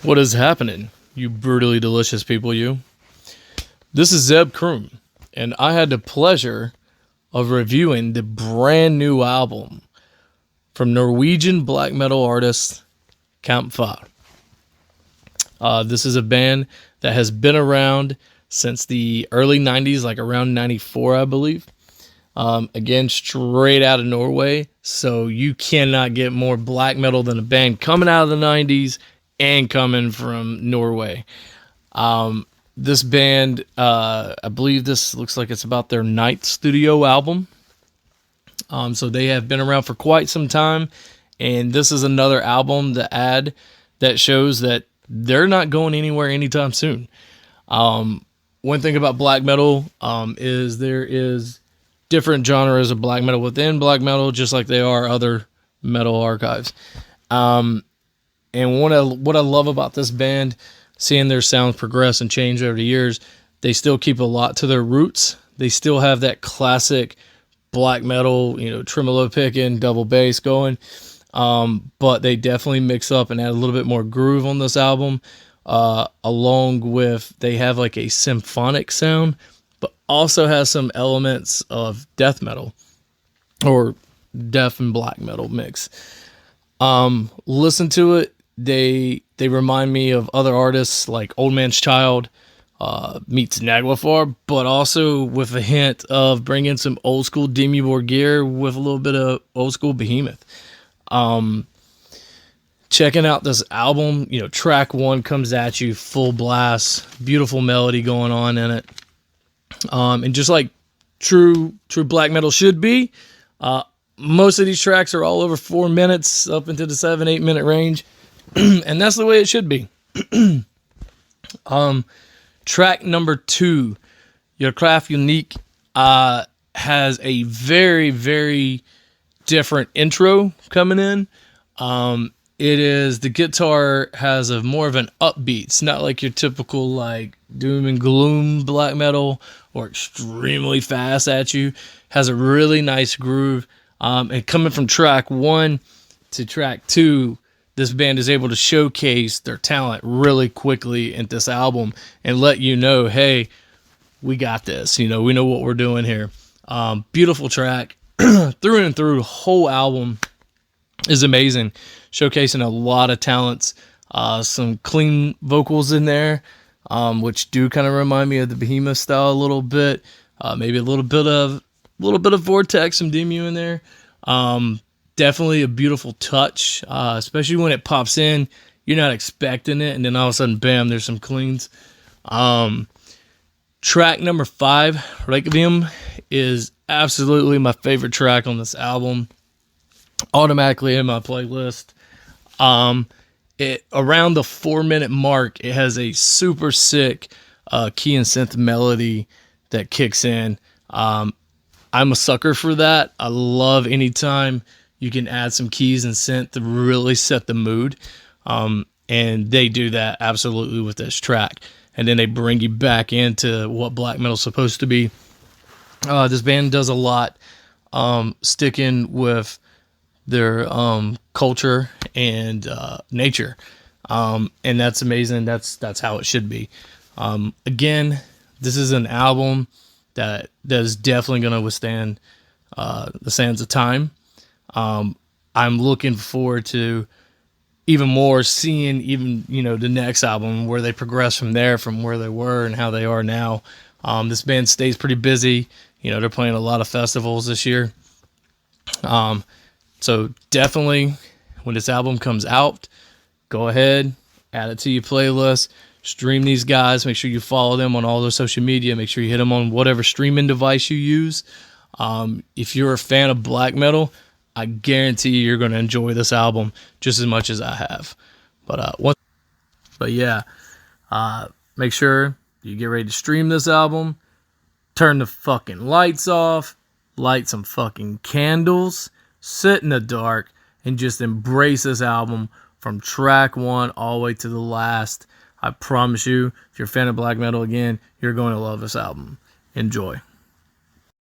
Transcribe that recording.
What is happening, you brutally delicious people, you? This is Zeb Croom, and I had the pleasure of reviewing the brand new album from Norwegian black metal artist Kampfar. This is a band that has been around since the early 90s, like around 94, I believe. Again, straight out of Norway, so you cannot get more black metal than a band coming out of the 90s and coming from Norway. This band, I believe this looks like it's about their 9th studio album. So they have been around for quite some time, and this is another album to add that shows that they're not going anywhere anytime soon. One thing about black metal is there is different genres of black metal within black metal, just like they are other metal archives. And what I love about this band, seeing their sounds progress and change over the years, they still keep a lot to their roots. They still have that classic black metal, tremolo picking, double bass going. But they definitely mix up and add a little bit more groove on this album. Along with, they have like a symphonic sound, but also has some elements of death metal or death and black metal mix. Listen to it. They remind me of other artists like Old Man's Child meets Naglfar, but also with a hint of bringing some old school Dimmu Borgir with a little bit of old school Behemoth. Checking out this album, track 1 comes at you full blast, beautiful melody going on in it. And just like true black metal should be, most of these tracks are all over 4 minutes, up into the 7-8 minute range. And that's the way it should be. Track number 2, Urkraft Unique, has a very, very different intro coming in. The guitar has more of an upbeat. It's not like your typical like doom and gloom black metal or extremely fast at you. Has a really nice groove. And coming from track 1 to track 2, this band is able to showcase their talent really quickly in this album and let you know, hey, we got this. We know what we're doing here. Beautiful track. Through and through, whole album is amazing. Showcasing a lot of talents. Some clean vocals in there, which do kind of remind me of the Behemoth style a little bit. Maybe a little bit of Vortex, some Dimmu in there. Definitely a beautiful touch, especially when it pops in. You're not expecting it, and then all of a sudden, bam, there's some cleans. Track number 5, Rekviem, is absolutely my favorite track on this album. Automatically in my playlist. It around the 4-minute mark, it has a super sick key and synth melody that kicks in. I'm a sucker for that. I love anytime you can add some keys and synth to really set the mood. And they do that absolutely with this track. And then they bring you back into what black metal's supposed to be. This band does a lot sticking with their culture and nature. And that's amazing. That's how it should be. Again, this is an album that is definitely going to withstand the sands of time. I'm looking forward to even more seeing the next album, where they progress from there, from where they were and how they are now. This band stays pretty busy. They're playing a lot of festivals this year. So definitely when this album comes out, go ahead, add it to your playlist, stream these guys, make sure you follow them on all their social media, make sure you hit them on whatever streaming device you use. If you're a fan of black metal, I guarantee you're going to enjoy this album just as much as I have. Make sure you get ready to stream this album, turn the fucking lights off, light some fucking candles, sit in the dark, and just embrace this album from track 1 all the way to the last. I promise you, if you're a fan of black metal, again, you're going to love this album. Enjoy.